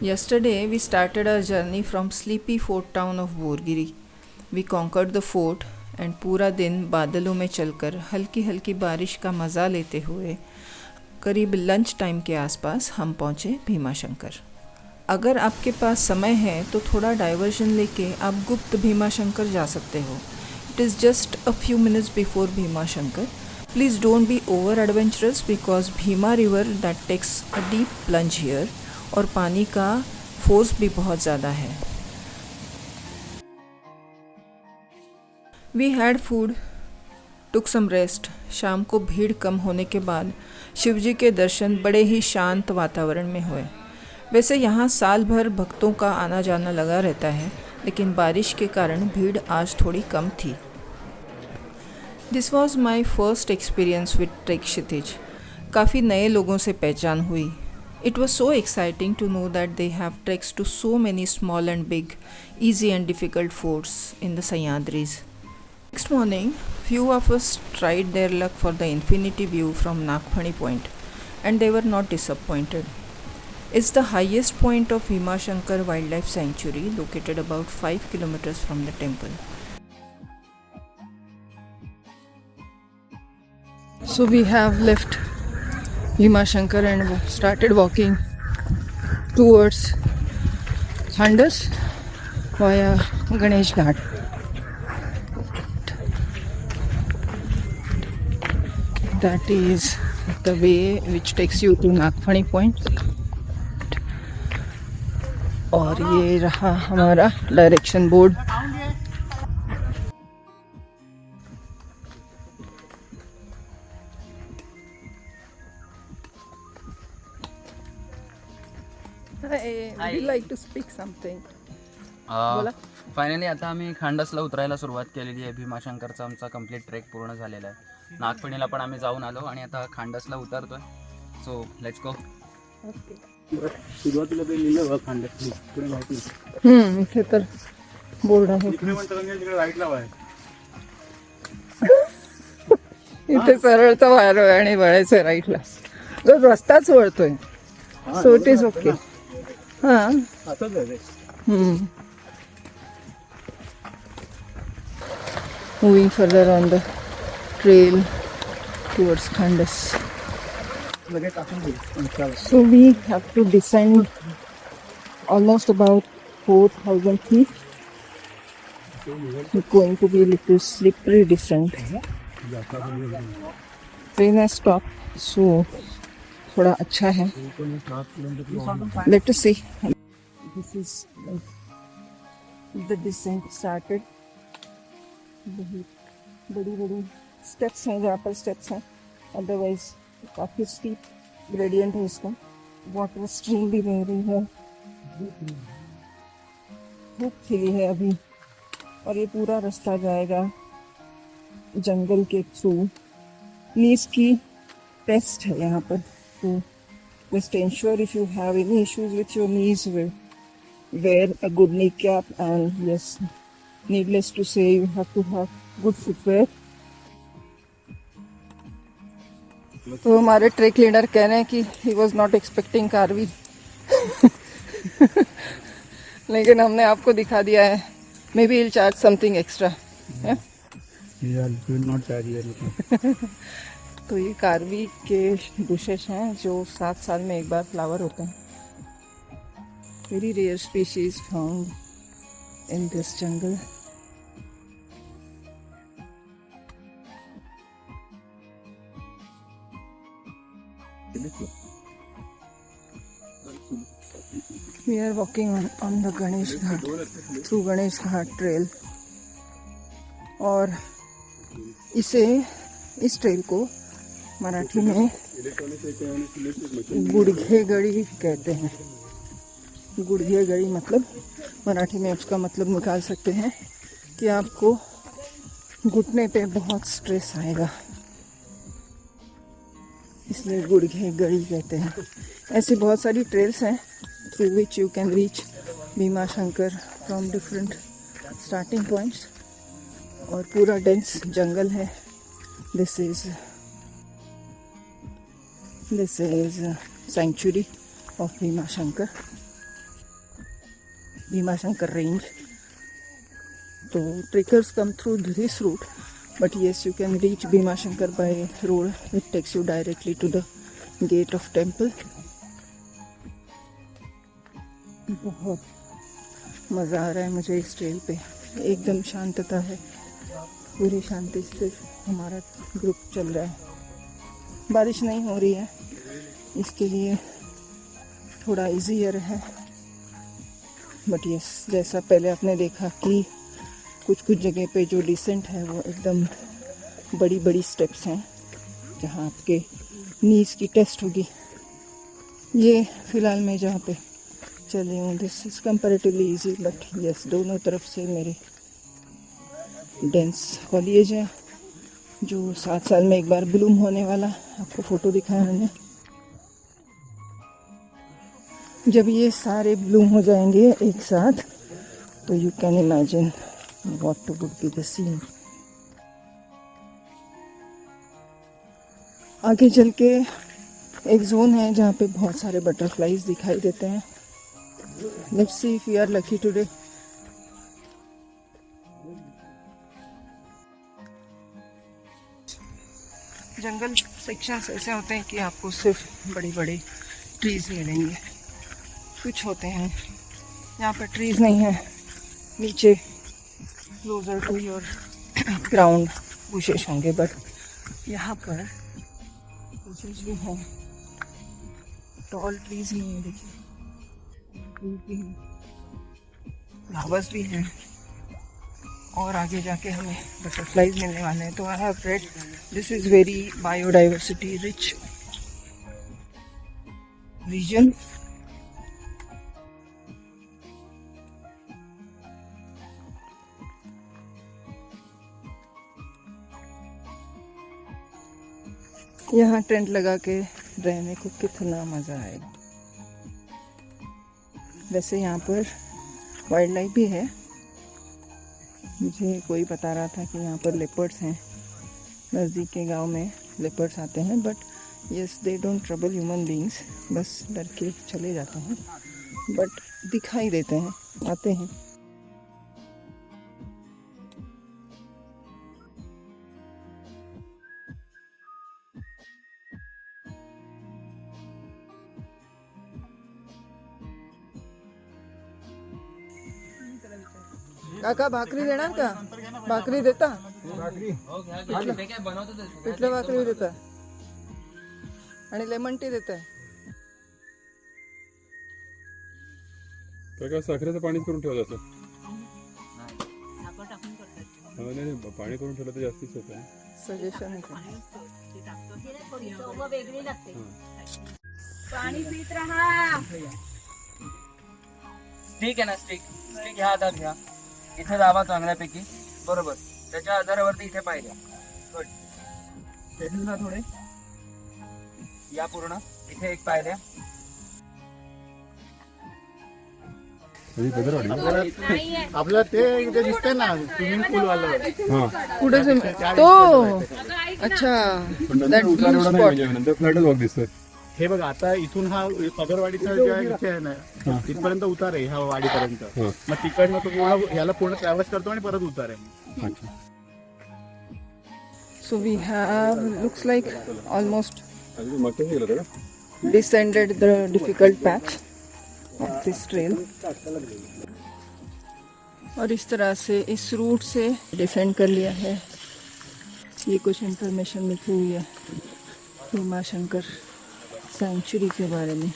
Yesterday, we started our journey from sleepy fort town of Borgiri. We conquered the fort and पूरा दिन बादलों में चलकर हल्की हल्की बारिश का मज़ा लेते हुए करीब लंच टाइम के आसपास हम पहुँचे भीमाशंकर। अगर आपके पास समय है तो थोड़ा डाइवर्जन लेके आप गुप्त भीमाशंकर जा सकते हो। It is just a few minutes before Bhimashankar. Please don't be over adventurous because Bhima river that takes a deep plunge here और पानी का फोर्स भी बहुत ज़्यादा है. We had food, took some rest. शाम को भीड़ कम होने के बाद शिवजी के दर्शन बड़े ही शांत वातावरण में हुए. वैसे यहाँ साल भर भक्तों का आना जाना लगा रहता है, लेकिन बारिश के कारण भीड़ आज थोड़ी कम थी. This was my first experience with trek Kshitij. काफ़ी नए लोगों से पहचान हुई. It was so exciting to know that they have treks to so many small and big, easy and difficult forts in the Sahyadris. Next morning, few of us tried their luck for the infinity view from Nagphani Point, and they were not disappointed. It's the highest point of Bhimashankar Wildlife Sanctuary, located about 5 kilometers from the temple. So we have left Bhimashankar and started walking towards Khandas via Ganesh Ghat. That is the way which takes you to Nagphani Point. और ये रहा हमारा direction board. Would you like to speak something? बोला. Finally आता आम्ही खांडसला उतरायला सुरुवात केलेली आहे. भीमाशंकरचा आमचा कंप्लीट ट्रेक पूर्ण झालेला आहे. नागफणीला पण आम्ही जाऊन आलो आणि आता खांडसला उतरतोय. So let's go. सुरुवातीला ते लिहिलं बघ खांडस पुढे माहिती. इथे तर बोर्ड आहे. तिकडे राईटला आहे. इथे सरळचा वायर आहे आणि वळायचं राईटला. जो रस्ताच वळतोय. So it is okay. हां, असंच आहे. Moving further on the trail towards Khandas. So we have to descend almost about 4,000 feet. It's going to be a little slippery descent. Train has stopped, so थोड़ा अच्छा है. Let us see. This is like the descent started. बड़ी बड़ी steps हैं, जहाँ पर steps हैं. Otherwise काफ़ी स्टीप ग्रेडियंट है इसका. वाटर स्ट्रीम भी बह रही है. धूप खिली है अभी और ये पूरा रास्ता जाएगा जंगल के थ्रू. नीज की टेस्ट है यहाँ पर. तो just ensure if you have any issues with your knees, wear a good knee cap, and yes, needless to say, you have to have good footwear. तो हमारे ट्रेक लीडर कह रहे हैं कि he was not expecting Karvy. लेकिन हमने आपको दिखा दिया है. Maybe he'll charge something extra. Yeah? Yeah, will not charge anything. तो ये कार्वी के बुशेस हैं जो 7 साल में एक बार फ्लावर होते हैं. Very rare species found in this jungle. We are walking on the Ganesh Ghat, through Ganesh Ghat trail. और इस ट्रेल को मराठी में गुडघेगड़ी कहते हैं. गुडघेगड़ी मतलब मराठी में उसका मतलब निकाल सकते हैं कि आपको घुटने पे बहुत स्ट्रेस आएगा, इसलिए गुडघेगड़ी कहते हैं. ऐसी बहुत सारी ट्रेल्स हैं through which you can reach Bhimashankar from different starting points. और पूरा डेंस जंगल है. This is sanctuary of Bhimashankar. Bhimashankar range. तो trekkers come through this route, but yes you can reach Bhimashankar by road. It takes you directly to the gate of temple. बहुत मज़ा आ रहा है मुझे इस ट्रेल पे. एकदम शांतता है, पूरी शांति से हमारा ग्रुप चल रहा है. बारिश नहीं हो रही है, इसके लिए थोड़ा इजीयर है. बट यस, जैसा पहले आपने देखा कि कुछ जगह पे जो डिसेंट है वो एकदम बड़ी बड़ी स्टेप्स हैं जहाँ आपके नीज की टेस्ट होगी. ये फ़िलहाल मैं जहाँ पे चली हूँ this is comparatively easy. But yes, दोनों तरफ से मेरे डेंस फॉलिएज है जो 7 साल में एक बार ब्लूम होने वाला. आपको फ़ोटो दिखाया मैंने. जब ये सारे ब्लूम हो जाएंगे एक साथ तो you can imagine what would be the scene. आगे चल के एक जोन है जहाँ पे बहुत सारे बटरफ्लाईज दिखाई देते हैं. Let's see if we are lucky today. Jungle sections ऐसे होते हैं कि आपको सिर्फ बड़ी बड़ी ट्रीज मिलेंगे. कुछ होते हैं यहाँ पर ट्रीज नहीं है, नीचे closer to your ground bushes होंगे. बट यहाँ पर बुशेस भी हैं, टॉल ट्रीज नहीं है. देखिए फ्लावर्स भी हैं और आगे जाके हमें बटरफ्लाईज मिलने वाले हैं. तो I have read this is very biodiversity rich region. यहाँ टेंट लगा के रहने को कितना मज़ा आएगा. वैसे यहाँ पर वाइल्ड लाइफ भी है. मुझे कोई बता रहा था कि यहाँ पर लेपर्ड्स हैं. नज़दीक के गांव में लेपर्ड्स आते हैं. But yes, they don't trouble human beings. बस डर के चले जाते हैं. बट दिखाई देते हैं, आते हैं. काका भाकरी देणार का? भाकरी देता? पिठलं भाकरी देता आणि लेमन टी देता. काय साखरेचं पाणी करून ठेवलं असं. नाही पाणी करून ठेवलं तर जास्तीच होतं. सजेशन है का? पाणी पीत रहा. स्टिक आहे ना, स्टिक ह्या हातात घ्या. इथे दाबा चांगल्यापैकी. बरोबर, त्याच्या आधारावरती इथे पायऱ्या. गुड. ना थोडे या पूर्ण इथे एक पायऱ्या. आपल्याला ते इथे दिसतंय ना स्विमिंग पूल वाला. कुठे तो? अच्छा, that blue spot. नंतर फ्लॅटच बघ दिसतोय. हे बघा, आता इथून हा पगरवाडीचा जो इथे आहे ना तिथपर्यंत उतार आहे ह्या वाडीपर्यंत. मग तिकडनं तो ह्याला पूर्ण ट्रॅव्हल्स करतो आणि परत उतार आहे. So we have, looks like almost descended the difficult patch of this trail. और इस तरह से इस रूट से डिसेंड कर लिया है. ये कुछ इन्फॉर्मेशन लिखी हुई है भीमाशंकर सेंचुरी के बारे में.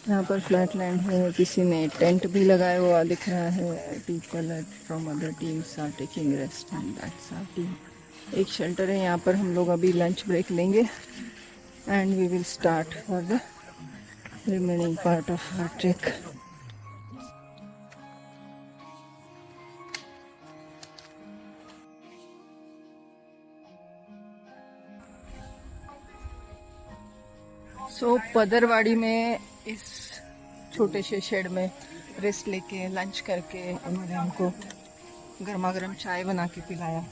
यहाँ पर फ्लैट लैंड है. किसी ने टेंट भी लगाया हुआ दिख रहा है. People from other teams are taking rest and that's our team. एक शेल्टर है यहाँ पर. हम लोग अभी लंच ब्रेक लेंगे and we will start for the remaining part of our trek. So Padarwadi में इस छोटे से शेड में रेस्ट लेके लंच करके उन्होंने हमको गर्मा गर्म चाय बना के पिलाया.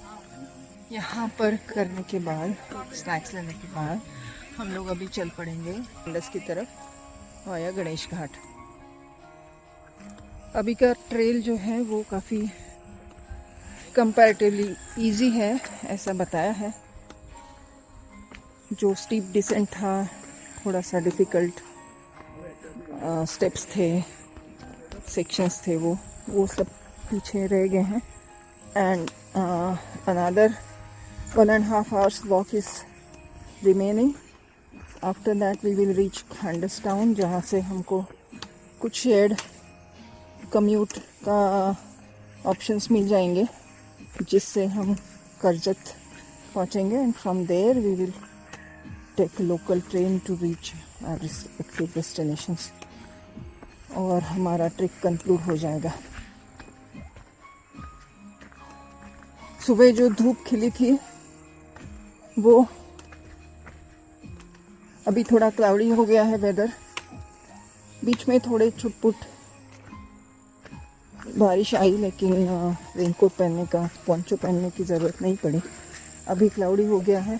यहाँ पर करने के बाद, स्नैक्स लेने के बाद हम लोग अभी चल पड़ेंगे खंडस की तरफ वाया गणेश घाट. अभी का ट्रेल जो है वो काफ़ी कंपैरेटिवली इजी है, ऐसा बताया है। जो स्टीप डिसेंट था, थोड़ा सा डिफ़िकल्ट स्टेप्स थे, सेक्शंस थे, वो सब पीछे रह गए हैं। And another 1.5 hours walk is remaining. After that we will reach Khandas town, जहाँ से हमको कुछ शेयर्ड कम्यूट का ऑप्शंस मिल जाएंगे, जिससे हम करजत पहुँचेंगे। And from there we will take local train to reach our respective destinations, और हमारा ट्रिप कंक्लूड हो जाएगा। सुबह जो धूप खिली थी वो अभी थोड़ा क्लाउडी हो गया है वेदर। बीच में थोड़े छुटपुट बारिश आई, लेकिन रेनकोट पहनने का, पोंचो पहनने की ज़रूरत नहीं पड़ी। अभी क्लाउडी हो गया है।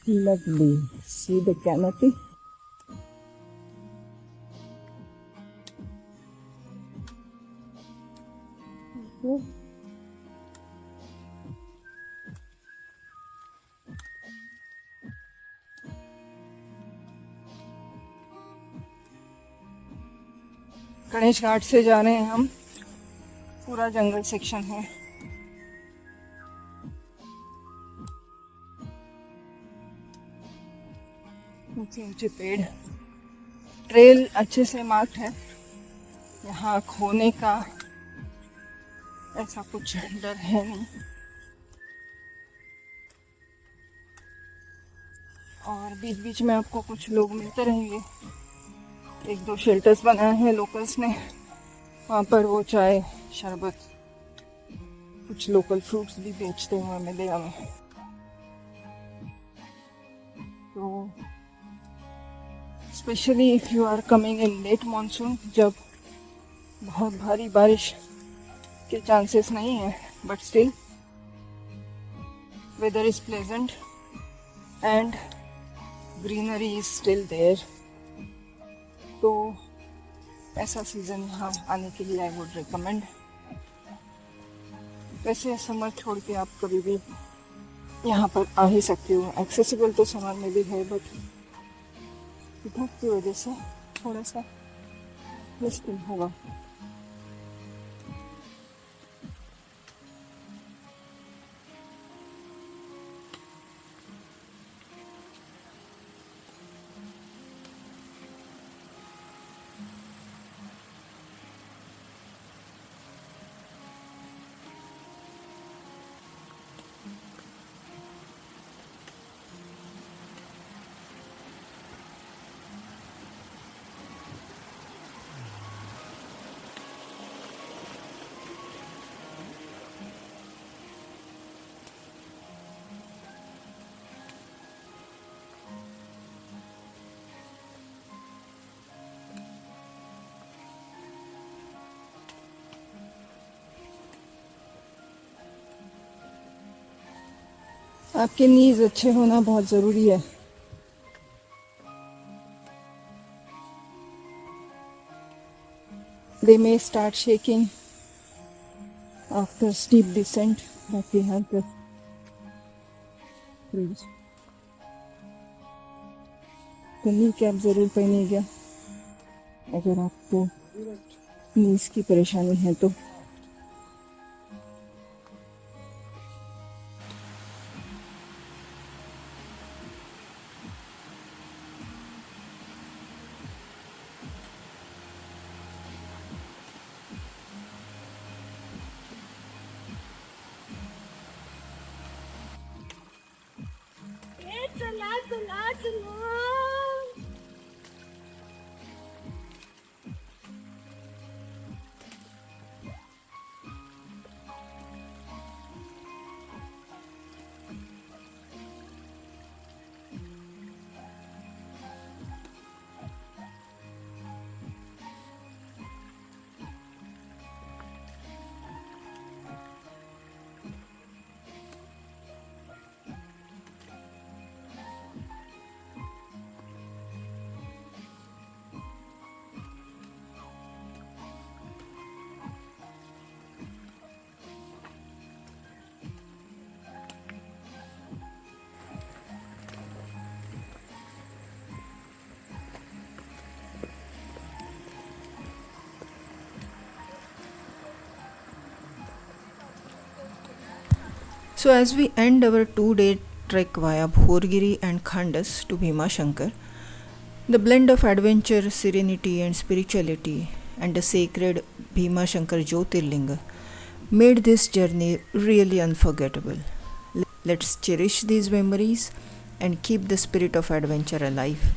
Lovely. See the canopy? Okay. Ganesh घाट से जा रहे हैं हम। पूरा जंगल सेक्शन है। ऊंचे ऊंचे पेड़। ट्रेल अच्छे से मार्क्ड है, यहाँ खोने का ऐसा कुछ डर है नहीं। और बीच बीच में आपको कुछ लोग मिलते रहेंगे। 1-2 शेल्टर्स बनाए हैं लोकल्स ने, वहाँ पर वो चाय, शरबत, कुछ लोकल फ्रूट्स भी बेचते हुए मिले हमें। तो specially if you are coming in late monsoon, जब बहुत भारी बारिश के चांसेस नहीं है, but still weather is pleasant and greenery is still there, तो ऐसा सीज़न यहाँ आने के लिए आई वुड रिकमेंड। वैसे समर छोड़ के आप कभी भी यहाँ पर आ ही सकते हो। एक्सेसिबल तो समर में भी है, बट धूप की वजह से थोड़ा सा मुश्किल होगा। आपके नीज अच्छे होना बहुत ज़रूरी है। They may start shaking after steep descent that we have just reached. तो नी कैप ज़रूर पहनिएगा अगर आपको नीज की परेशानी है तो। So, as we end our 2-day trek via Bhorgiri and Khandas to Bhima Shankar, the blend of adventure, serenity, and spirituality, and the sacred Bhima Shankar Jyotirlinga made this journey really unforgettable. Let's cherish these memories and keep the spirit of adventure alive.